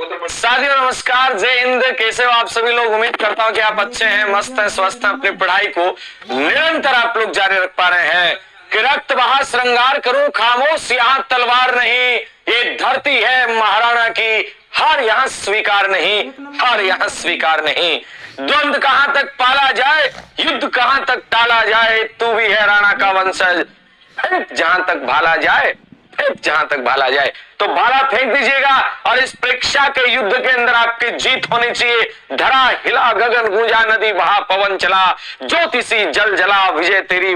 साथियों नमस्कार, जय हिंद। कैसे हो आप सभी लोग? उम्मीद करता हूँ कि आप अच्छे हैं, मस्त हैं, स्वस्थ हैं। अपनी पढ़ाई को निरंतर आप लोग जारी रख पा रहे हैं। कि रक्त बहा श्रृंगार करूं खामोश, यहाँ तलवार नहीं, ये धरती है महाराणा की, हार यहाँ स्वीकार नहीं, हार यहाँ स्वीकार नहीं। द्वंद कहां तक पाला जाए, युद्ध कहां तक टाला जाए, तू भी है राणा का वंशज, जहां तक भाला जाए, जहां तक भाला जाए। तो भाला फेंक दीजिएगा और इस परीक्षा के युद्ध के अंदर आपकी जीत होनी चाहिए। धरा हिला गगन गूंजा, नदी बहा पवन चला, ज्योति सी जल जला, विजय तेरी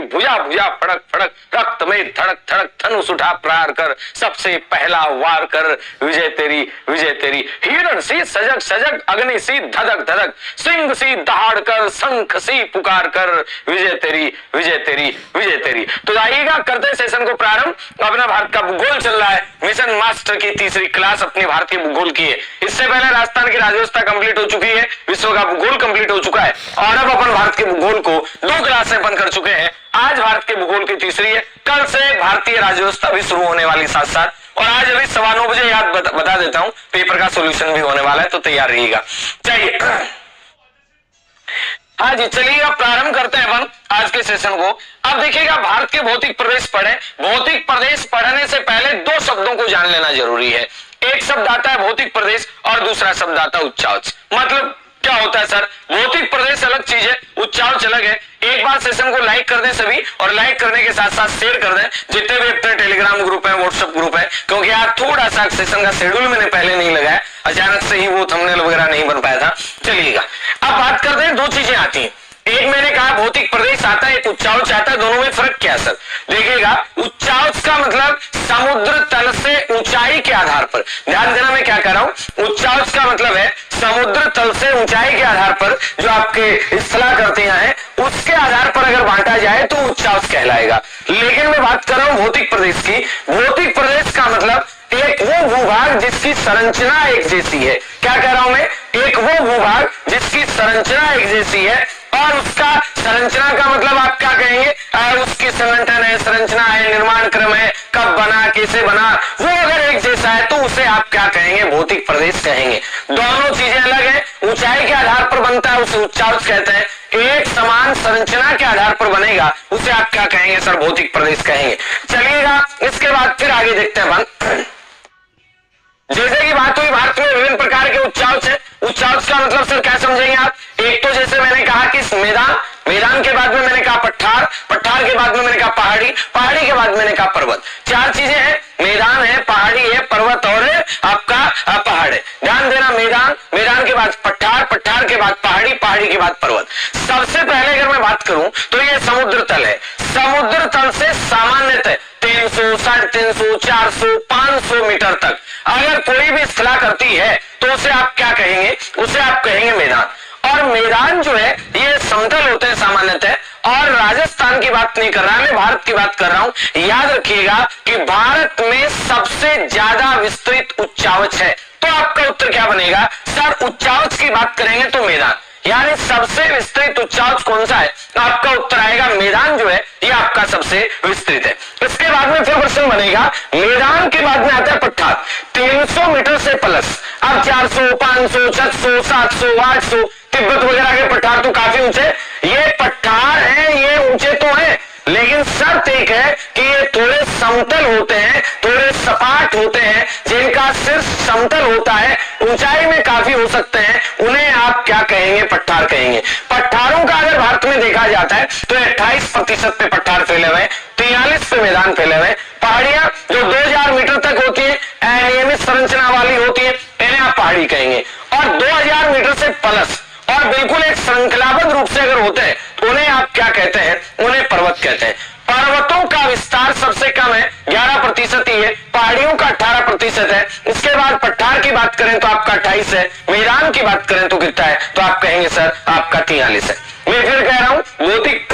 भुजा भुजा फड़क फड़क, रक्त में धड़क धड़क, धनुष उठा प्रहार कर, सबसे पहला वार कर, विजय तेरी। हिरण सी सजग सजग, अग्नि सी धधक धधक, सिंह सी दहाड़ कर, शंख सी पुकार कर, विजय तेरी। तो आइएगा करते सेशन को प्रारंभ। अपना भारत का भूगोल चल रहा है, मिशन मास्टर की तीसरी क्लास अपनी भारतीय भूगोल की है। इससे पहले राजस्थान की राज्यव्यवस्था कंप्लीट हो चुकी है, विश्व का भूगोल कंप्लीट हो चुका है और अब अपन भारत के भूगोल को 2 क्लास से बंद कर चुके हैं। आज भारत के भूगोल की तीसरी है, कल से भारतीय राज्यव्यवस्था भी शुरू होने वाली साथ साथ। और आज अभी 9:15 बजे याद बता देता हूं, पेपर का सोल्यूशन भी होने वाला है, तो तैयार रहिएगा। चाहिए हाँ जी, चलिए अब प्रारंभ करते हैं अपन आज के सेशन को। अब देखिएगा, भारत के भौतिक प्रदेश पढ़े। भौतिक प्रदेश पढ़ने से पहले 2 शब्दों को जान लेना जरूरी है। एक शब्द आता है भौतिक प्रदेश और दूसरा शब्द आता है उच्चावच। मतलब क्या होता है सर? भौतिक प्रदेश अलग चीज है, उच्चावच अलग है। एक बार सेशन को लाइक कर दें सभी, और लाइक करने के साथ साथ शेयर कर दें जितने भी अपने टेलीग्राम ग्रुप है, व्हाट्सएप ग्रुप है, क्योंकि आज थोड़ा सा सेशन का शेड्यूल मैंने पहले नहीं लगाया, अचानक से ही वो थंबनेल वगैरह नहीं बन पाया था। चलिएगा अब बात करते हैं, 2 चीजें आती हैं। एक मैंने कहा भौतिक प्रदेश आता है, एक उच्चावच आता है। दोनों में फर्क क्या है सर? देखिएगा, उच्चावच का मतलब समुद्र तल से ऊंचाई के आधार पर, ध्यान देना मैं क्या कह रहा हूं। उच्चावच का मतलब है समुद्र तल से ऊंचाई के आधार पर जो आपके स्थलाकृतियां हैं उसके आधार पर अगर बांटा जाए तो उच्चावच कहलाएगा। लेकिन मैं बात कर रहा हूं भौतिक प्रदेश की। भौतिक प्रदेश का मतलब एक वो भूभाग जिसकी संरचना एक जैसी है। क्या कह रहा हूं मैं? एक वो भूभाग जिसकी संरचना एक जैसी है, और उसका संरचना का मतलब आप क्या कहेंगे? उसकी संगठन है, संरचना है, निर्माण क्रम है, कब बना, कैसे बना, वो अगर एक जैसा है तो उसे आप क्या कहेंगे? भौतिक प्रदेश कहेंगे। दोनों चीजें अलग है। ऊंचाई के आधार पर बनता है, उसे उच्चावच कहते हैं। एक समान संरचना के आधार पर बनेगा, उसे आप क्या कहेंगे सर? भौतिक प्रदेश कहेंगे। चलिएगा इसके बाद फिर आगे देखते हैं। जैसे कि बात हुई, भारत में विभिन्न प्रकार के उच्चावच है। उच्चावच का मतलब सर क्या समझेंगे आप? एक तो जैसे मैंने कहा कि मैदान, मैदान के बाद में मैंने कहा पठार, पठार के बाद में मैंने कहा पहाड़ी, पहाड़ी के बाद मैंने कहा पर्वत। 4 चीजें हैं, मैदान है, पहाड़ी है, पर्वत और आपका पहाड़ है। ध्यान देना, मैदान, मैदान के बाद पठार, पठार के बाद पहाड़ी, पहाड़ी के बाद पर्वत। सबसे पहले अगर मैं बात करूं तो ये समुद्र तल है। समुद्र तल से सामान्यतः 300, 350, 400, 500 मीटर तक अगर कोई भी स्थलाकृति है तो उसे आप क्या कहेंगे? उसे आप कहेंगे मैदान। और मैदान जो है ये समतल होते हैं सामान्यतः। और राजस्थान की बात नहीं कर रहा, मैं भारत की बात कर रहा हूं। याद रखिएगा कि भारत में सबसे ज्यादा विस्तृत उच्चावच है। तो आपका उत्तर क्या बनेगा सर? उच्चावच की बात करेंगे तो मैदान, यानी सबसे विस्तृत उच्चावच कौन सा है? तो आपका उत्तर आएगा मैदान जो है ये आपका सबसे विस्तृत है। इसके बाद में फिर प्रश्न बनेगा, मैदान के बाद में आता है पठार, 300 मीटर से प्लस। अब 400, 500, 600, 700, 800, तिब्बत वगैरह के पठार तो काफी ऊंचे। ये पठार है, ये ऊंचे तो है, लेकिन शर्त एक है कि ये थोड़े समतल होते हैं, थोड़े सपाट होते हैं। जिनका सिर्फ समतल होता है, ऊंचाई में काफी हो सकते हैं, उन्हें आप क्या कहेंगे? पठार कहेंगे। पठारों का अगर भारत में देखा जाता है तो 28% पे पठार फैले हुए, 43 पे मैदान फैले हुए। पहाड़ियां जो 2000 मीटर तक होती है, अनियमित संरचना वाली होती है, इन्हें आप पहाड़ी कहेंगे। और 2000 मीटर से प्लस और बिल्कुल एक श्रृंखलाबद्ध रूप से अगर होते हैं तो उन्हें आप क्या कहते हैं? उन्हें पर्वत कहते हैं। पर्वतों का विस्तार सबसे कम है, 11% ही है। पहाड़ियों का 18% है। इसके बाद पठार की बात करें तो आपका 28 है। मैदान की बात करें तो कितना है? तो आप कहेंगे सर आपका 43 है। मैं फिर कह रहा हूं भौतिक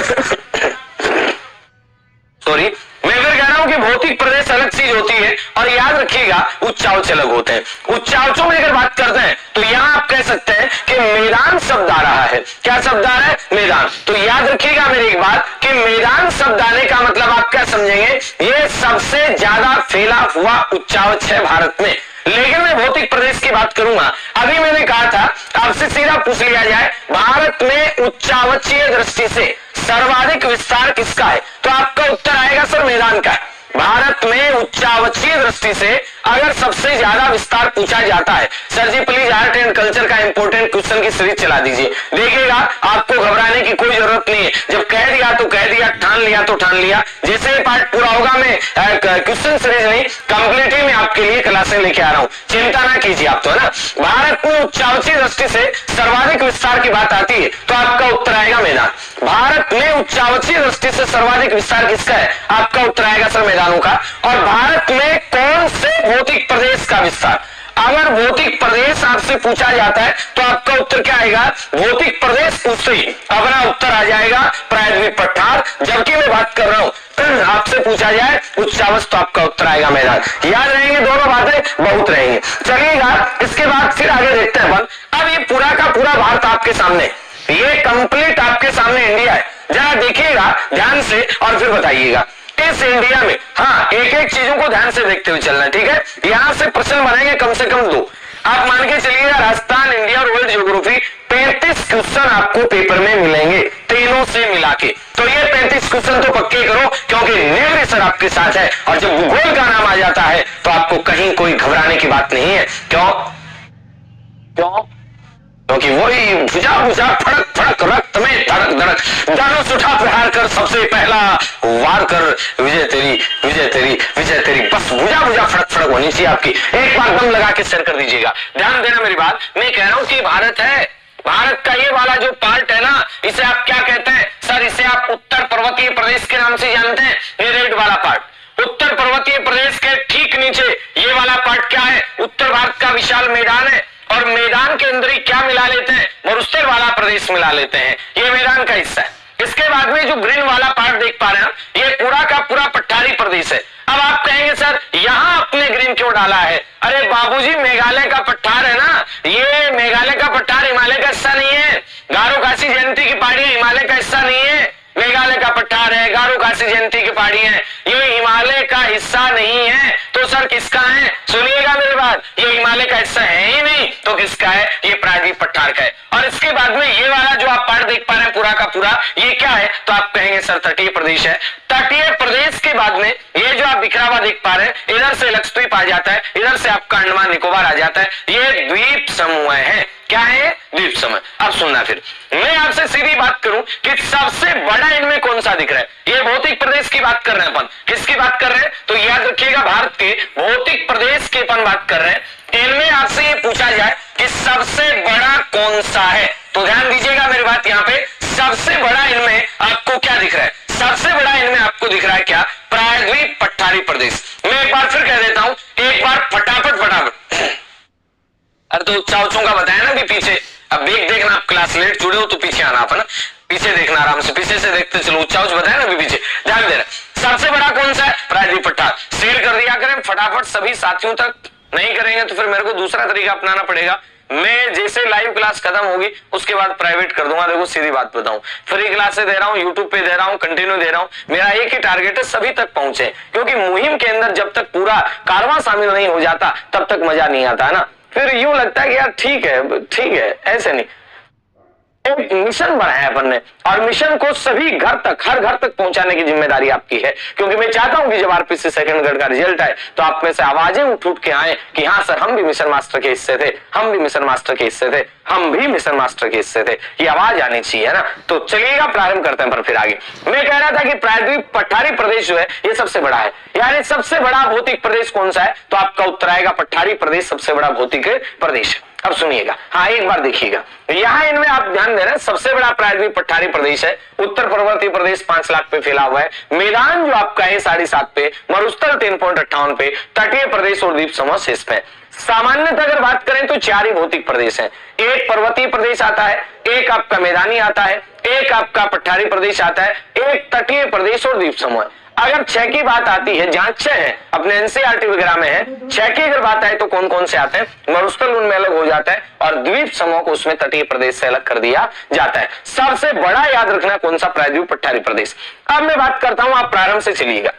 मैं फिर कह रहा हूं कि भौतिक प्रदेश अलग चीज होती है। और याद रखिएगा उच्चावच अलग होते हैं। उच्चावचों में अगर बात करते हैं तो यहां आप कह सकते हैं कि मैदान शब्द आ रहा है। क्या शब्द आ रहा है? मैदान। तो याद रखिएगा मेरी एक बात कि मैदान शब्द आने का मतलब आप क्या समझेंगे? ये सबसे ज्यादा फैला हुआ उच्चावच है भारत में। लेकिन मैं भौतिक प्रदेश की बात करूंगा। अभी मैंने कहा था आपसे सीधा पूछ लिया जाए भारत में उच्चावचीय दृष्टि से सर्वाधिक विस्तार किसका है, तो आपका उत्तर आएगा सर मैदान का। भारत में उच्चावचीय दृष्टि से अगर सबसे ज्यादा विस्तार पूछा जाता है, sir ji please art and culture का इंपॉर्टेंट क्वेश्चन की सीरीज चला दीजिए, देखिएगा आपको घबराने की कोई जरूरत नहीं है। जब कह दिया तो कह दिया, ठान लिया तो ठान लिया। जैसे ही पार्ट पूरा होगा मैं क्वेश्चन सीरीज नहीं कंप्लीटली मैं आपके लिए क्लासें लेके आ रहा हूं, चिंता ना कीजिए आप, तो है ना। भारत में उच्चावचीय दृष्टि से सर्वाधिक विस्तार की बात आती है तो आपका उत्तर आएगा मैदान। भारत में उच्चावचीय दृष्टि से सर्वाधिक विस्तार किसका है, आपका उत्तर आएगा सर मैदानों का। और भारत में कौन से भौतिक प्रदेश का विस्तार, अगर भौतिक प्रदेश आपसे पूछा जाता है तो आपका उत्तर क्या आएगा, भौतिक प्रदेश पूछते ही अपना उत्तर आ जाएगा प्रायद्वीप पठार। जबकि मैं बात कर रहा हूं आपसे पूछा जाए उच्चावच तो आपका उत्तर आएगा मैदान। याद रहेंगे दोनों बातें, बहुत रहेंगे। चलिएगा इसके बाद फिर आगे देखते हैं अपन। अब ये पूरा का पूरा भारत आपके सामने, ये कंप्लीट आपके सामने इंडिया है, जरा देखिएगा ध्यान से और फिर बताइएगा। इस इंडिया में हाँ एक एक चीजों को ध्यान से देखते हुए चलना, ठीक है। यहां से प्रश्न बनेंगे कम से कम 2, आप मान के चलिएगा। राजस्थान, इंडिया और वर्ल्ड ज्योग्राफी 35 क्वेश्चन आपको पेपर में मिलेंगे तीनों से मिला के। तो ये 35 क्वेश्चन तो पक्के करो क्योंकि नेवरे सर आपके साथ है। और जब भूगोल का नाम आ जाता है तो आपको कहीं कोई घबराने की बात नहीं है। क्यों क्यों क्योंकि वही भुजा भुजा फड़क फड़क रक्त में धड़क धड़क धनुष उठा प्रहार कर सबसे पहला वार कर विजय तेरी विजय तेरी विजय तेरी, बस भुजा भुजा फड़क फड़क होनी चाहिए आपकी। एक बार दम लगा के शेयर कर दीजिएगा, ध्यान देना मेरी बात। मैं कह रहा हूं कि भारत है, भारत का ये वाला जो पार्ट है ना, इसे आप क्या कहते हैं सर, इसे आप उत्तर पर्वतीय प्रदेश के नाम से जानते हैं। ये रेड वाला पार्ट उत्तर पर्वतीय प्रदेश के ठीक नीचे ये वाला पार्ट क्या है, उत्तर भारत का विशाल मैदान है। और मैदान के अंदर ही क्या मिला लेते हैं, मरुस्थल वाला प्रदेश मिला लेते हैं, ये मैदान का हिस्सा है। इसके बाद में जो ग्रीन वाला पार्ट देख पा रहे हैं ये पूरा का पूरा पठारी प्रदेश है। अब आप कहेंगे सर यहां आपने ग्रीन क्यों डाला है, अरे बाबूजी मेघालय का पठार है ना, ये मेघालय का पठार हिमालय का हिस्सा नहीं है। गारो खासी जयंती की पहाड़ी हिमालय का हिस्सा नहीं है, मेघालय का पठार है। गारो खासी जयंती की पहाड़ी है, ये हिमालय का हिस्सा नहीं है। तो सर किसका है, सुनिएगा मेरी बात, ये हिमालय का हिस्सा है ही नहीं तो किसका है, ये प्रायद्वीप पठार का है। और इसके बाद में ये वाला जो आप पार्ट देख पा रहे हैं पूरा का पूरा ये क्या है, तो आप कहेंगे सर तटीय प्रदेश है। तटीय प्रदेश के बाद में ये जो आप बिखरा हुआ देख पा रहे हैं, इधर से लक्षद्वीप आ जाता है, इधर से आपका अंडमान निकोबार आ जाता है, ये द्वीप समूह है। क्या है, द्वीप समूह। अब सुनना फिर मैं आपसे सीधी बात करूं कि सबसे बड़ा इनमें कौन सा दिख रहा है, ये भौतिक प्रदेश की बात कर रहे हैं अपन, किसकी बात कर रहे हैं, तो याद रखिएगा भारत के भौतिक प्रदेश की अपन बात कर रहे हैं। इनमें आपसे ये पूछा जाए कि सबसे बड़ा कौन सा है, तो ध्यान दीजिएगा मेरी बात, यहाँ पे सबसे बड़ा इनमें आपको क्या दिख रहा है, सबसे बड़ा इनमें आपको दिख रहा है क्या, प्रायद्वीप पठारी प्रदेश। मैं एक बार फिर कह देता हूं, एक बार फटाफट फटाफट। अरे तो उच्चावचों का बताया ना भी पीछे, अब देखना आप क्लास लेट जुड़े हो तो पीछे आना आप, है ना, पीछे देखना आराम से, पीछे से देखते चलो। उच्चावच बताया ना भी पीछे, ध्यान देना। सबसे बड़ा कौन सा है, प्रायद्वीप पठार। शेयर कर दिया करें फटाफट सभी साथियों तक, नहीं करेंगे तो फिर मेरे को दूसरा तरीका अपनाना पड़ेगा। मैं जैसे लाइव क्लास खत्म होगी उसके बाद प्राइवेट कर दूंगा। देखो सीधी बात बताऊं, फ्री क्लासेस दे रहा हूं, यूट्यूब पे दे रहा हूं, कंटिन्यू दे रहा हूं। मेरा एक ही टारगेट है सभी तक पहुंचे, क्योंकि मुहिम के अंदर जब तक पूरा कारवां शामिल नहीं हो जाता तब तक मजा नहीं आता है ना। फिर यूं लगता है कि यार ठीक है, ऐसे नहीं। एक मिशन बनाया अपन ने और मिशन को सभी घर तक, हर घर तक पहुंचाने की जिम्मेदारी आपकी है, क्योंकि मैं चाहता हूं कि जब आरपीसी सेकंड ग्रेड का रिजल्ट आए तो आप में से आवाजें उठ के आए कि हाँ सर हम भी मिशन मास्टर के हिस्से थे, हम भी मिशन मास्टर के हिस्से थे, हम भी मिशन मास्टर के हिस्से थे, ये आवाज आनी चाहिए, है ना। तो चलिएगा प्रारंभ करते हैं पर फिर आगे। मैं कह रहा था कि प्रायद्वीप पठारी प्रदेश जो है ये सबसे बड़ा है, यानी सबसे बड़ा भौतिक प्रदेश कौन सा है, तो आपका उत्तर आएगा पठारी प्रदेश सबसे बड़ा भौतिक प्रदेश। अब सुनिएगा, हाँ एक बार देखिएगा, यहाँ इनमें आप ध्यान दे रहे हैं, सबसे बड़ा प्रायद्वीप पठारी प्रदेश है, उत्तर पर्वतीय प्रदेश 5 लाख पे फैला हुआ है, मैदान जो आपका है 7.5 पे, मरुस्थल 3.58 पे, तटीय प्रदेश और द्वीप समूह शेष पे। सामान्यतः अगर बात करें तो 4 ही भौतिक प्रदेश हैं, एक पर्वतीय प्रदेश आता है, एक आपका मैदानी आता है, एक आपका पठारी प्रदेश आता है, एक तटीय प्रदेश और द्वीप समूह। अगर 6 की बात आती है, जहां 6 है अपने एनसीईआरटी वगैरह में है, 6 की अगर बात आए तो कौन कौन से आते हैं, मरुस्थल उनमें अलग हो जाता है और द्वीप समूह को उसमें तटीय प्रदेश से अलग कर दिया जाता है। सबसे बड़ा याद रखना कौन सा, प्रायद्वीप पठारी प्रदेश। अब मैं बात करता हूं, आप प्रारंभ से चलिएगा,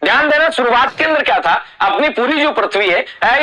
ध्यान देना, शुरुआत के अंदर क्या था, अपनी पूरी जो पृथ्वी है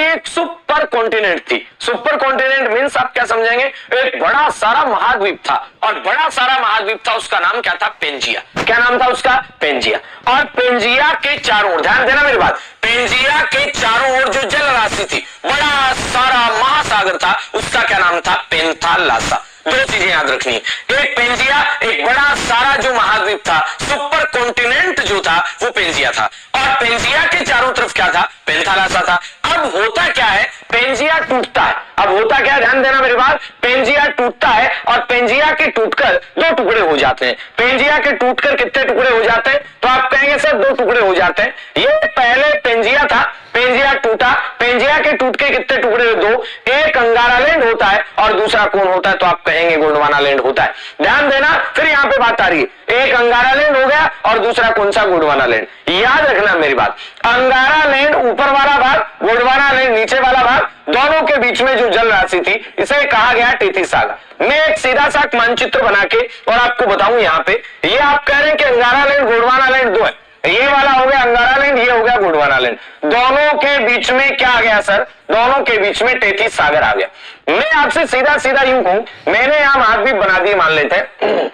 एक सुपर कॉन्टिनेंट थी। सुपर कॉन्टिनेंट मींस आप क्या समझेंगे, एक बड़ा सारा महाद्वीप था, और बड़ा सारा महाद्वीप था, उसका नाम क्या था, पेंजिया। क्या नाम था उसका, पेंजिया। और पेंजिया के चारों ओर, ध्यान देना मेरी बात, पेंजिया के चारों ओर जो जल राशि थी, बड़ा सारा महासागर था, उसका क्या नाम था, पेंथालासा। दो चीजें याद रखनी है, एक पेंजिया, एक बड़ा सारा जो महाद्वीप था, सुपर कॉन्टिनेंट जो था वो पेंजिया था, और पेंजिया के चारों तरफ क्या था, पेंथालासा था। अब होता क्या है, पेंजिया टूटता है। अब होता क्या है, ध्यान देना मेरी बात, पेंजिया टूटता है, और पेंजिया के टूटकर दो टुकड़े हो जाते हैं। पेंजिया के टूटकर कितने टुकड़े हो जाते हैं, तो आप कहेंगे सर दो टुकड़े हो जाते हैं। ये पहले पेंजिया था, पेंजिया टूटा, पेंजिया के टूट के कितने टुकड़े हुए, दो। एक अंगारा लैंड होता है और दूसरा कौन होता है, तो आप कहेंगे गोंडवाना लैंड होता है। ध्यान देना, फिर यहां पे बात आ रही है, एक अंगारा लैंड हो गया और दूसरा कौन सा, गोंडवाना लैंड। याद रखना मेरी बात, अंगारा लैंड ऊपर वाला भाग, गोंडवाना लैंड नीचे वाला भाग, दोनों के बीच में जो जल राशि थी इसे कहा गया टेथिस सागर। मैं एक सीधा सा मानचित्र बना के और आपको बताऊं, यहाँ पे ये आप कह रहे हैं कि अंगारा लैंड गोंडवाना लैंड दो है, ये वाला हो गया अंगारा लैंड, ये हो गया गोंडवाना लैंड, दोनों के बीच में क्या आ गया सर, दोनों के बीच में टेथिस सागर आ गया। मैं आपसे सीधा सीधा यूं कहूं, मैंने यहां महाद्वीप बना दिए, मान लेते हैं,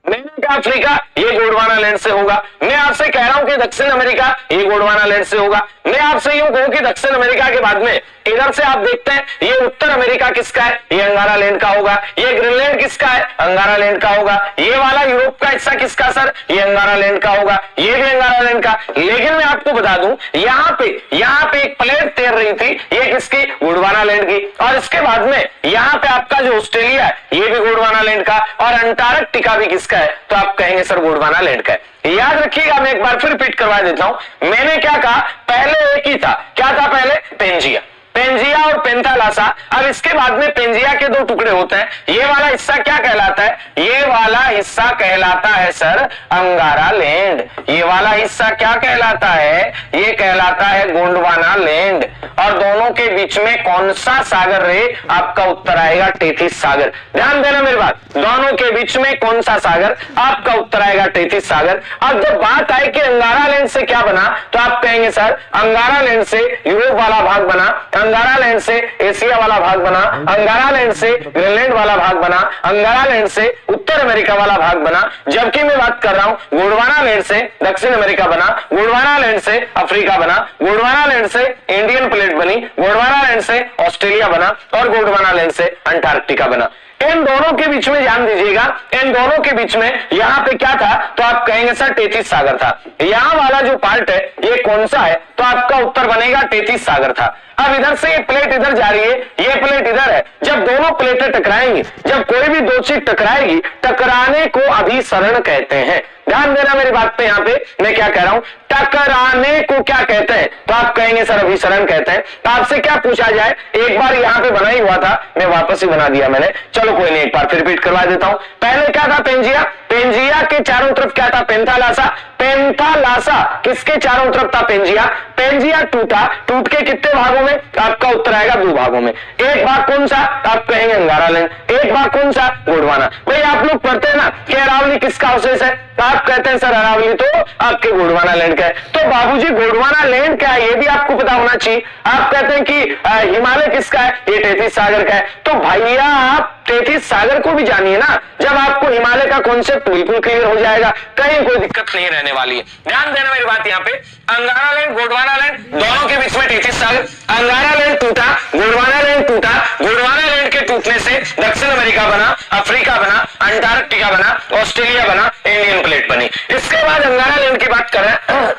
मैंने कहा अफ्रीका ये गोंडवाना लैंड से होगा। मैं आपसे कह रहा हूं कि दक्षिण अमेरिका ये गोंडवाना लैंड से होगा। मैं आपसे यूं कहूं कि दक्षिण अमेरिका के बाद में इधर से आप देखते हैं ये उत्तर अमेरिका किसका है, ये अंगारा लैंड का होगा। ये ग्रीनलैंड किसका है, अंगारा लैंड का होगा। ये वाला यूरोप का हिस्सा किसका सर, ये अंगारा लैंड का होगा। ये भी अंगारा लैंड का। लेकिन मैं आपको बता दूं, यहाँ पे एक प्लेट तैर रही थी, ये किसकी, गोंडवाना लैंड की। और इसके बाद में यहाँ पे आपका जो ऑस्ट्रेलिया है ये भी गोंडवाना लैंड का, और अंटार्कटिका भी किसका है, तो आप कहेंगे सर गोंडवाना लैंड का है। याद रखिएगा, मैं एक बार फिर रिपीट करवा देता हूं। मैंने क्या कहा, पहले एक ही था, क्या था पहले, पेंजिया, पेंजिया और पेंथालासा। अब इसके बाद में पेंजिया के दो टुकड़े होते हैं, ये वाला हिस्सा क्या कहलाता है, ये वाला हिस्सा कहलाता है सर अंगारा लैंड। ये वाला हिस्सा क्या कहलाता है, ये कहलाता है गोंडवाना लैंड। और दोनों के बीच में कौन सा सागर रहे, आपका उत्तर आएगा टेथिस सागर। ध्यान देना मेरी बात, दोनों के बीच में कौन सा सागर, आपका उत्तर आएगा टेथिस सागर। अब जब बात आई कि अंगारा लैंड से क्या बना, तो आप कहेंगे सर अंगारा लैंड से यूरोप वाला भाग बना, अंगारा लैंड से एशिया वाला भाग बना, अंगारा लैंड से ग्रीनलैंड वाला भाग बना, अंगारा लैंड से उत्तर अमेरिका वाला भाग बना। जबकि मैं बात कर रहा हूं गोंडवाना लैंड से दक्षिण अमेरिका बना, गोंडवाना लैंड से अफ्रीका बना, गोंडवाना लैंड से इंडियन प्लेट बनी, गोंडवाना लैंड से ऑस्ट्रेलिया बना, और गोंडवाना लैंड से अंटार्कटिका बना। इन दोनों के बीच में ध्यान दीजिएगा, इन दोनों के बीच में यहाँ पे क्या था, तो आप कहेंगे सर टेथिस सागर था। यहाँ वाला जो पार्ट है ये कौन सा है, तो आपका उत्तर बनेगा टेथिस सागर था। अब इधर से ये प्लेट इधर जा रही है, ये प्लेट इधर है। जब दोनों प्लेटें टकराएंगी, जब कोई भी दो चीज टकराएगी, टकराने को अभिसरण कहते हैं। ध्यान देना मेरी बात पे, यहाँ पे मैं क्या कह रहा हूं, टकराने को क्या कहते हैं, तो आप कहेंगे सर अभिसरण कहते हैं। तो आपसे क्या पूछा जाए, एक बार यहाँ पे बना ही हुआ था, मैं वापस ही बना दिया मैंने, चलो कोई नहीं, एक बार फिर रिपीट करवा देता हूं। पहले क्या था, पेंजिया, पेंजिया के चारों तरफ क्या था, पेंथालासा, पेंथालासा किसके चारों तरफ था, पेंजिया। पेंजिया टूटा, टूट के कितने भागों में, आपका उत्तर आएगा दो भागों में। एक भाग कौन सा, आप कहेंगे अंगारा लैंड, एक भाग कौन सा, गोंडवाना। भाई आप लोग पढ़ते हैं ना कि अरावली किसका अवशेष है, आप कहते हैं सर अरावली तो आपके गोंडवाना लैंड का है। तो बाबूजी गोंडवाना लैंड क्या है ये भी आपको पता होना चाहिए। आप कहते हैं कि हिमालय किसका है, ये टेथिस सागर का है। तो भैया आप टेथिस सागर को भी जानिए ना, जब आपको हिमालय का कॉन्सेप्ट बिल्कुल क्लियर हो जाएगा, कहीं कोई दिक्कत नहीं रहने वाली है। ध्यान देना मेरी बात, यहाँ पे अंगारा लैंड गोंडवाना लैंड दोनों के बीच में टेथिस सागर, अंगारा लैंड टूटा, गोंडवाना लैंड टूटा, गोंडवाना लैंड के टूटने से दक्षिण अमेरिका बना, अफ्रीका बना, अंटार्कटिका बना, ऑस्ट्रेलिया बना, इंडियन प्लेट बनी। इसके बाद अंगारा लैंड की बात कर रहे हैं,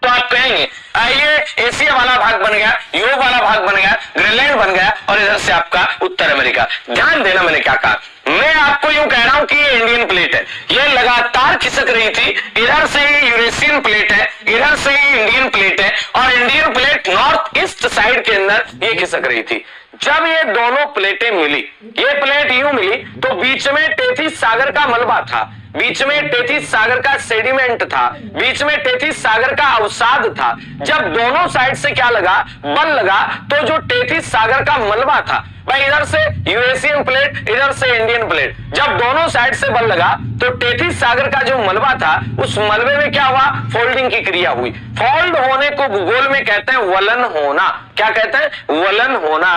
तो आप कहेंगे ये एशिया वाला भाग बन गया, यूरोप वाला भाग बन गया, ग्रीनलैंड बन गया, और इधर से आपका उत्तर अमेरिका। ध्यान देना मैंने क्या कहा, मैं आपको यूं कह रहा हूं कि ये इंडियन प्लेट है, ये लगातार खिसक रही थी। इधर से ये यूरेशियन प्लेट है, इधर से ये इंडियन प्लेट है, और Indian plate north east side के अंदर ये खिसक रही थी। जब ये दोनों प्लेटें मिली, ये प्लेट यूं मिली, तो बीच में टेथिस सागर का मलबा था, बीच में टेथिस सागर का सेडिमेंट था, बीच में टेथिस सागर का अवसाद था। जब दोनों साइड से क्या लगा, बल लगा, तो जो टेथिस सागर का मलबा था भाई इधर से यूरेशियन प्लेट, इधर से इंडियन प्लेट, जब दोनों साइड से बल लगा तो टेथिस सागर का जो मलबा था उस मलबे में क्या हुआ, फोल्डिंग की क्रिया हुई। फोल्ड होने को भूगोल में कहते हैं वलन होना। क्या कहते हैं, वलन होना।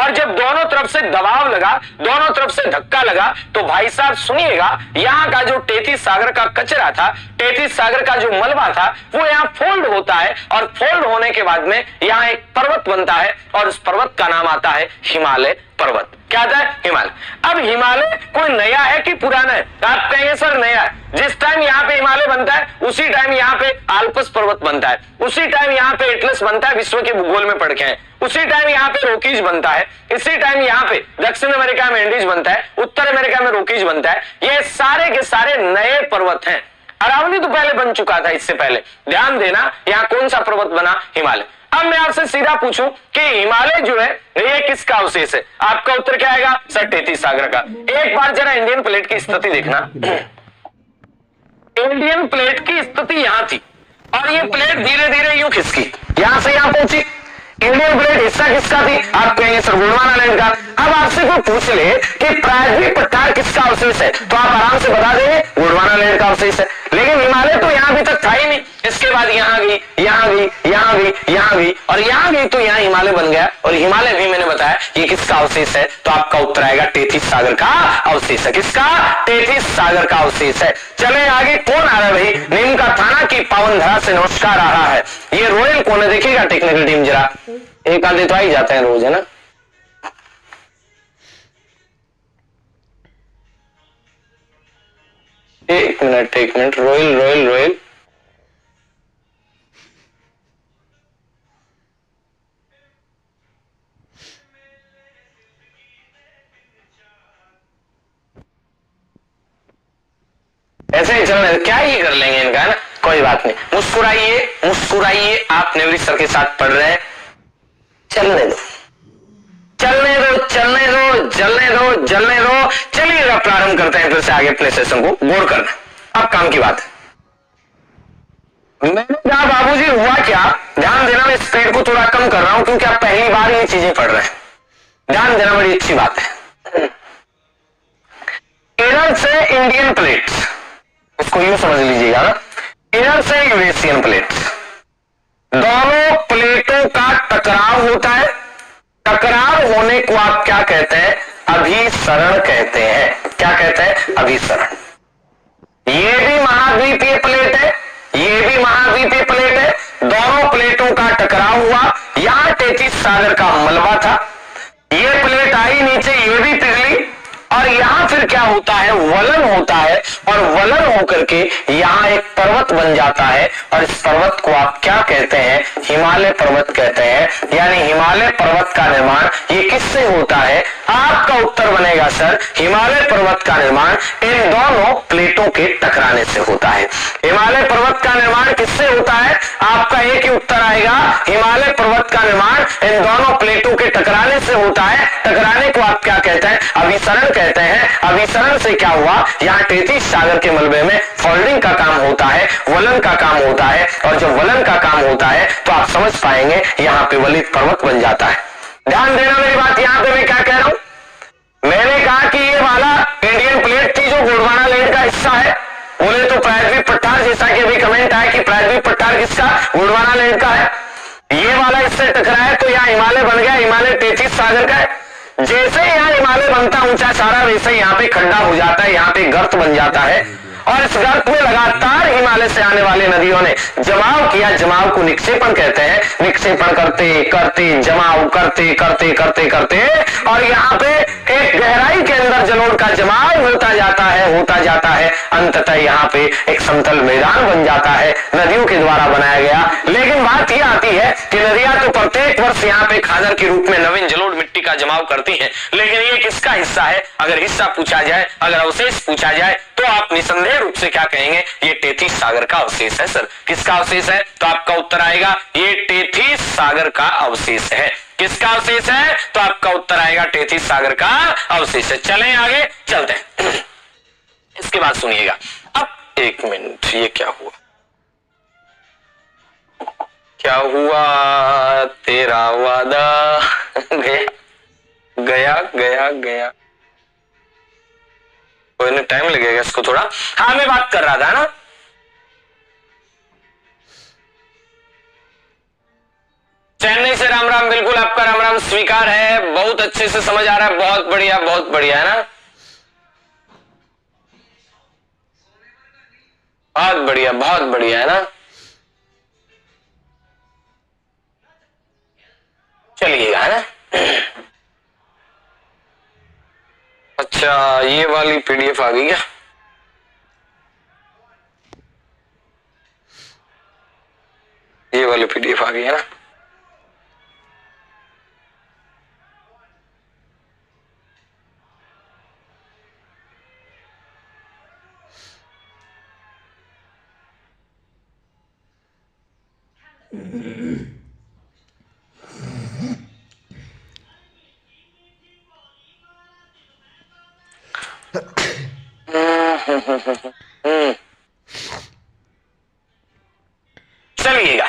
और जब दोनों तरफ से दबाव लगा, दोनों तरफ से धक्का लगा, तो भाई साहब सुनिएगा, यहाँ का जो टेथिस सागर का कचरा था, टेथिस सागर का जो मलबा था, वो यहाँ फोल्ड होता है और फोल्ड होने के बाद में यहाँ एक पर्वत बनता है और उस पर्वत का नाम आता है हिमालय पर्वत। क्या आता है, हिमालय। अब हिमालय कोई नया है कि पुराना है, आप कहेंगे सर नया है। जिस टाइम यहाँ पे हिमालय बनता है उसी टाइम यहाँ पे आल्प्स पर्वत बनता है, उसी टाइम यहाँ पे एटलस बनता है, विश्व के भूगोल में पढ़ के हैं। उसी टाइम यहाँ पे रोकीज बनता है, इसी टाइम यहाँ पे दक्षिण अमेरिका में एंडीज बनता है, उत्तर अमेरिका में रोकीज बनता है। ये सारे के सारे नए पर्वत हैं। अरावली तो पहले बन चुका था, इससे पहले। ध्यान देना, यहाँ कौन सा पर्वत बना, हिमालय। अब मैं आपसे सीधा पूछूं कि हिमालय जो है ये किसका अवशेष है, आपका उत्तर क्या आएगा, सर टेथिस सागर का। एक बार जरा इंडियन प्लेट की स्थिति देखना। इंडियन प्लेट की स्थिति यहां थी और ये प्लेट धीरे धीरे यूं खिसकी, यहां से यहां पहुंची। इंडियन प्लेट हिस्सा किसका थी, आप कहेंगे सर गोंडवाना लैंड का। अब आपसे कोई पूछ ले कि प्रायद्वीप पठार किसका अवशेष है, तो आप आराम से बता देंगे गोंडवाना लैंड का अवशेष है। लेकिन हिमालय तो यहां अभी तक था ही नहीं, इसके बाद यहां गई, यहां गई, यहां गई, यहां गई और यहां गई, तो यहां हिमालय बन गया। और हिमालय भी मैंने बताया ये किसका अवशेष है, तो आपका उत्तर आएगा टेथिस सागर का अवशेष है। किसका, टेथिस सागर का अवशेष है। चले आगे, कौन आ रहा है भाई, नीम का थाना की पावन धरा से नमस्कार आ रहा है। ये रॉयल कौन है, देखिएगा टेक्निकल टीम जरा, एक आधे तो आ ही जाते हैं रोज, है ना। एक मिनट, रॉयल रॉयल रॉयल, ऐसे ही चलने, क्या ही कर लेंगे इनका, है ना, कोई बात नहीं। मुस्कुराइए मुस्कुराइए, आप नेवरी सर के साथ पढ़ रहे हैं, चलने दो चलने दो चलने दो जलने दो जलने दो। चलिएगा प्रारंभ करते हैं फिर से आगे अपने सेशन को, गौर करना। अब काम की बात है, मैंने कहा बाबूजी हुआ क्या, ध्यान देना, मैं स्पीड को थोड़ा कम कर रहा हूं क्योंकि आप पहली बार ये चीजें पढ़ रहे हैं। ध्यान देना, बड़ी अच्छी बात है। इधर से इंडियन प्लेट्स, इसको यूं समझ लीजिएगा ना, इधर से यूरेशियन प्लेट्स, दोनों प्लेटों का टकराव होता है। टकराव होने को आप क्या कहते हैं, अभिसरण कहते हैं। क्या कहते हैं, अभिसरण। ये भी महाद्वीपीय प्लेट है, ये भी महाद्वीपीय प्लेट है, दोनों प्लेटों का टकराव हुआ। यहां टेथिस सागर का मलबा था, ये प्लेट आई नीचे, ये भी पिघली और यहां फिर क्या होता है, वलन होता है और वलन होकर के यहां एक पर्वत बन जाता है और इस पर्वत को आप क्या कहते हैं, हिमालय पर्वत कहते हैं। यानी हिमालय पर्वत का निर्माण ये किससे होता है, आपका उत्तर बनेगा सर हिमालय पर्वत का निर्माण इन दोनों प्लेटों के टकराने से होता है। हिमालय पर्वत का निर्माण किससे होता है, आपका एक ही उत्तर आएगा, हिमालय पर्वत का निर्माण इन दोनों प्लेटों के टकराने से होता है। टकराने को आप क्या कहते हैं, अभिसरण कहते हैं। अभिसरण से क्या हुआ, यहाँ टेथिस सागर के मलबे में फोल्डिंग का काम होता है, वलन का काम होता है और जब वलन का काम होता है तो आप समझ पाएंगे यहाँ पे वलित पर्वत बन जाता है। ध्यान देना मेरी बात, यहाँ पे मैं क्या कह रहा हूं, मैंने कहा कि ये वाला इंडियन प्लेट थी जो गोंडवाना लैंड का हिस्सा है, बोले तो प्रायद्वीप पठार, जैसा कि अभी कमेंट आया कि प्रायद्वीप पठार किसका, गोंडवाना लैंड का है। ये वाला इससे टकराया तो यहाँ हिमालय बन गया, हिमालय टेथिस सागर का है। जैसे यहाँ हिमालय बनता ऊंचा सारा, वैसे यहाँ पे खड्डा हो जाता है, यहाँ पे गर्त बन जाता है और इस गर्त में लगातार हिमालय से आने वाली नदियों ने जमाव किया। जमाव को निक्षेपण कहते हैं। निक्षेपण करते करते जमाव करते करते करते करते और यहाँ पे एक गहराई के अंदर जलोढ़ का जमाव होता जाता है, अंततः यहाँ पे एक समतल मैदान बन जाता है, नदियों के द्वारा बनाया गया। लेकिन बात यह आती है कि नदियां तो प्रत्येक वर्ष यहाँ पे खादर के रूप में नवीन जलोढ़ मिट्टी का जमाव करती हैं, लेकिन ये किसका हिस्सा है, अगर हिस्सा पूछा जाए, अगर अवशेष पूछा जाए तो आप निसंदेह रूप से क्या कहेंगे, ये टेथिस सागर का अवशेष है। सर किसका अवशेष है, तो आपका उत्तर आएगा ये टेथिस सागर का अवशेष है। किसका अवशेष है, तो आपका उत्तर आएगा टेथिस सागर का अवशेष है। चलें आगे चलते हैं। इसके बाद सुनिएगा, अब एक मिनट, ये क्या हुआ, क्या हुआ, तेरा वादा गया, गया गया गया, कोई नहीं, टाइम लगेगा इसको थोड़ा। हाँ, मैं बात कर रहा था ना, चेन्नई से राम राम, बिल्कुल आपका राम राम स्वीकार है, बहुत अच्छे से समझ आ रहा है, बहुत बढ़िया है ना, बहुत बढ़िया है ना। चलिएगा, है ना। अच्छा, ये वाली पीडीएफ आ गई क्या? ये वाली पीडीएफ आ गई है ना। चलिएगा,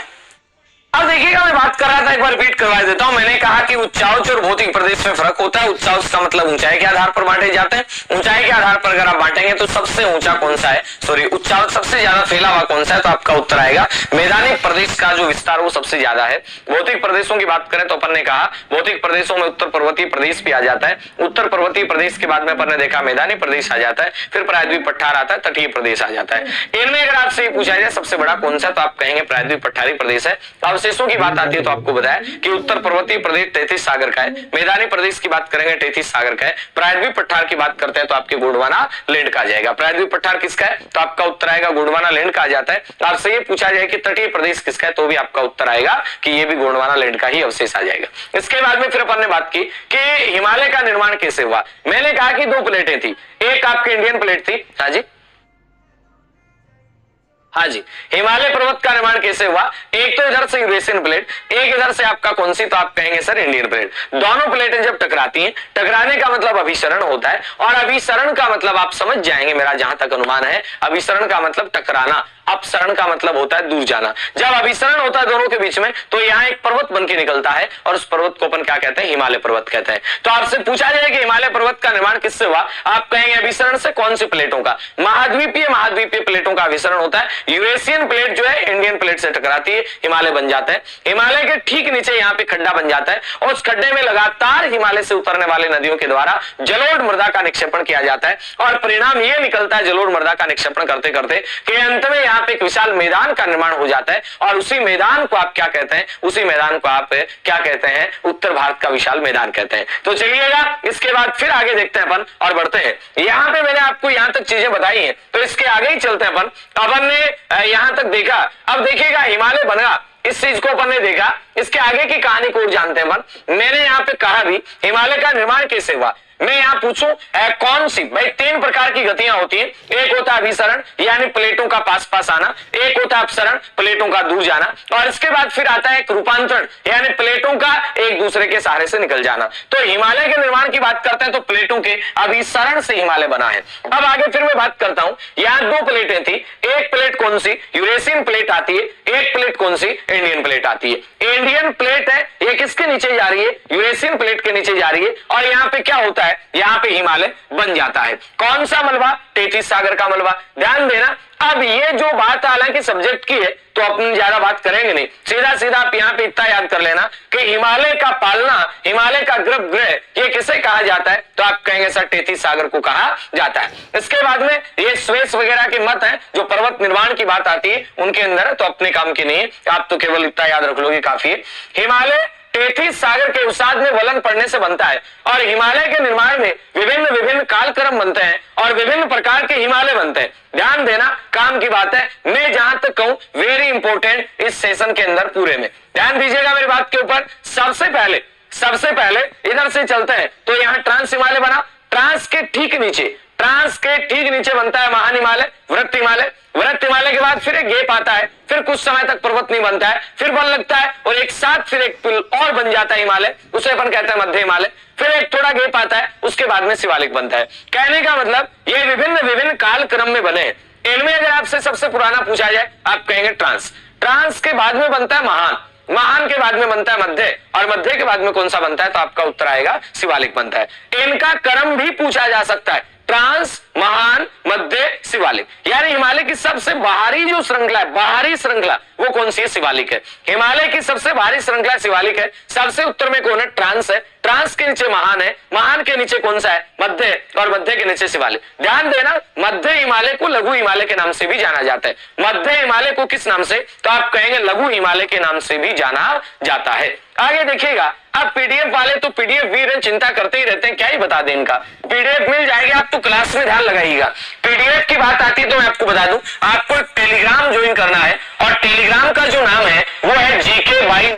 अब देखिएगा, मैं बात कर रहा था, एक बार रिपीट करवा देता हूं। मैंने कहा कि उच्चाउच और भौतिक प्रदेश में फर्क होता है। उच्चाउच का मतलब ऊंचाई के आधार पर बांटे जाते हैं। ऊंचाई के आधार पर अगर आप बांटेंगे तो सबसे ऊंचा कौन सा है, सॉरी, उच्चाउच सबसे ज्यादा फैला हुआ कौन सा है, तो आपका उत्तर आएगा मैदानी प्रदेश का जो विस्तार वो सबसे ज्यादा है। भौतिक प्रदेशों की बात करें तो अपन ने कहा भौतिक प्रदेशों में उत्तर पर्वतीय प्रदेश भी आ जाता है। उत्तर पर्वतीय प्रदेश के बाद में अपन ने देखा मैदानी प्रदेश आ जाता है, फिर प्रायद्वीप पठार आता है, तटीय प्रदेश आ जाता है। इनमें अगर आपसे पूछा जाए सबसे बड़ा कौन सा, तो आप कहेंगे प्रायद्वीप पठारी प्रदेश है। अवशेषों की बात आती है तो आपको बताया कि उत्तर पर्वतीय प्रदेश 33 सागर का है, मैदानी प्रदेश की बात करेंगे 33 सागर का है, प्रायद्वीप पठार की बात करते हैं तो आपके गोंडवाना लैंड का आ जाएगा। प्रायद्वीप पठार किसका है, तो आपका उत्तर आएगा गोंडवाना लैंड का आ जाता है। आपसे ये पूछा जाए कि तटीय प्रदेश किसका है, तो भी आपका उत्तर आएगा कि ये भी गोंडवाना लैंड का ही अवशेष आ जाएगा। इसके बाद में फिर अपन ने बात की कि हिमालय का निर्माण कैसे हुआ। मैंने कहा कि दो प्लेटें थी, एक आपकी इंडियन प्लेट थी, हाँ जी, हाँ जी, हिमालय पर्वत का निर्माण कैसे हुआ, एक तो इधर से यूरेशियन प्लेट, एक इधर से आपका कौन सी, तो आप कहेंगे सर इंडियन प्लेट। दोनों प्लेटें जब टकराती हैं, टकराने का मतलब अभिसरण होता है, और अभिसरण का मतलब आप समझ जाएंगे, मेरा जहां तक अनुमान है, अभिसरण का मतलब टकराना, अपसरण का मतलब होता है दूर जाना। जब अभिसरण होता है दोनों के बीच में तो यहाँ एक पर्वत बन के निकलता है, और उस पर्वत को अपन क्या कहते हैं, हिमालय पर्वत कहते हैं। तो आपसे पूछा जाए कि हिमालय पर्वत का निर्माण किससे हुआ, आप कहेंगे अभिसरण से। कौन सी प्लेटों का, महाद्वीपीय प्लेटों का अभिसरण होता है। यूरेशियन प्लेट जो है इंडियन प्लेट से टकराती है, हिमालय बन जाता है। हिमालय के ठीक नीचे यहाँ पे खड्डा बन जाता है, और उस खड्डे में लगातार हिमालय से उतरने वाले नदियों के द्वारा जलोढ़ मृदा का निक्षेपण किया जाता है, और परिणाम ये निकलता है जलोढ़ मृदा का निक्षेपण करते करते कि अंत में यहाँ पे एक विशाल मैदान का निर्माण हो जाता है, और उसी मैदान को आप क्या कहते हैं, उसी मैदान को आप क्या कहते हैं, उत्तर भारत का विशाल मैदान कहते हैं। तो चलिएगा, इसके बाद फिर आगे देखते हैं अपन और बढ़ते हैं। यहाँ पे मैंने आपको यहाँ तक चीजें बताई हैं, तो इसके आगे ही चलते हैं अपन ने यहाँ तक देखा। अब देखिएगा हिमालय बना, इस चीज को अपन ने देखा, इसके आगे की कहानी को जानते हैं अपन। मैंने यहाँ पे कहा भी हिमालय का निर्माण कैसे हुआ। मैं यहाँ पूछूं कौन सी, भाई 3 प्रकार की गतियां होती हैं। एक होता है अभिसरण, यानी प्लेटों का पास पास आना, एक होता है अपसरण, प्लेटों का दूर जाना, और इसके बाद फिर आता है एक रूपांतरण, यानी प्लेटों का एक दूसरे के सहारे से निकल जाना। तो हिमालय के निर्माण की बात करते हैं तो प्लेटों के अभिसरण से हिमालय बना है। अब आगे फिर मैं बात करता हूं, यहाँ 2 प्लेटें थी, एक प्लेट कौन सी, यूरेशियन प्लेट आती है, एक प्लेट कौन सी, इंडियन प्लेट आती है। इंडियन प्लेट है, ये किसके नीचे जा रही है, यूरेशियन प्लेट के नीचे जा रही है, और यहाँ पे क्या होता है, यहाँ पे हिमालय बन जाता है। कौन सा मलबा, 33 सागर का मलबा। ध्यान देना, अब ये जो बात हालांकि सब्जेक्ट की है तो अपन ज्यादा बात करेंगे नहीं, सीधा सीधा आप यहाँ पे इतना याद कर लेना कि हिमालय का पालना, हिमालय का गर्भगृह ये किसे कहा जाता है, तो आप कहेंगे सर 33 सागर को कहा जाता है। इसके बाद में ये स्वेस वगैरह के मत है, जो पर्वत निर्माण की बात आती है उनके अंदर, तो अपने काम की नहीं है, आप तो केवल इतना याद रख लोगे काफी है। हिमालय 33 सागर के उसाद में वलन पड़ने से बनता है, और हिमालय के निर्माण में विभिन्न विभिन्न कालक्रम बनते हैं और विभिन्न प्रकार के हिमालय बनते हैं। ध्यान देना, काम की बात है, मैं जहां तक कहूं वेरी इंपॉर्टेंट इस सेशन के अंदर पूरे में ध्यान दीजिएगा मेरी बात के ऊपर। सबसे पहले इधर से चलते हैं, तो यहाँ ट्रांस हिमालय बना, ट्रांस के ठीक नीचे बनता है महान हिमालय, वृत्त हिमालय। वृत्त हिमालय के बाद फिर एक गैप आता है, फिर कुछ समय तक पर्वत नहीं बनता है, फिर बन लगता है, और एक साथ फिर एक और बन जाता है हिमालय, उसे अपन कहते हैं मध्य हिमालय। फिर एक थोड़ा गैप आता है, उसके बाद में शिवालिक बनता है। कहने का मतलब ये विभिन्न काल क्रम में बने। इनमें अगर आपसे सबसे पुराना पूछा जाए, आप कहेंगे ट्रांस के बाद में बनता है महान, महान के बाद में बनता है मध्य, और मध्य के बाद में कौन सा बनता है? तो आपका उत्तर आएगा शिवालिक बनता है। इनका क्रम भी पूछा जा सकता है, ट्रांस, महान, मध्य, शिवालिक। यानी हिमालय की सबसे बाहरी जो श्रृंखला है, बाहरी श्रृंखला, वो कौन सी है? शिवालिक है। हिमालय की सबसे बाहरी श्रृंखला शिवालिक है। सबसे उत्तर में कौन है? ट्रांस है। ट्रांस के नीचे महान है, महान के नीचे कौन सा है? मध्य, और मध्य के नीचे शिवालिक। ध्यान देना, मध्य हिमालय को लघु हिमालय के नाम से भी जाना जाता है। मध्य हिमालय को किस नाम से? तो आप कहेंगे लघु हिमालय के नाम से भी जाना जाता है। आगे देखिएगा, अब पीडीएफ वाले तो पीडीएफ वीर चिंता करते ही रहते हैं, क्या ही बता दें इनका। पीडीएफ मिल जाएगी, आप तो क्लास में ध्यान लगाइएगा। पीडीएफ की बात आती है तो मैं आपको बता दूं, आपको टेलीग्राम ज्वाइन करना है, और टेलीग्राम का जो नाम है वो है जीके बाई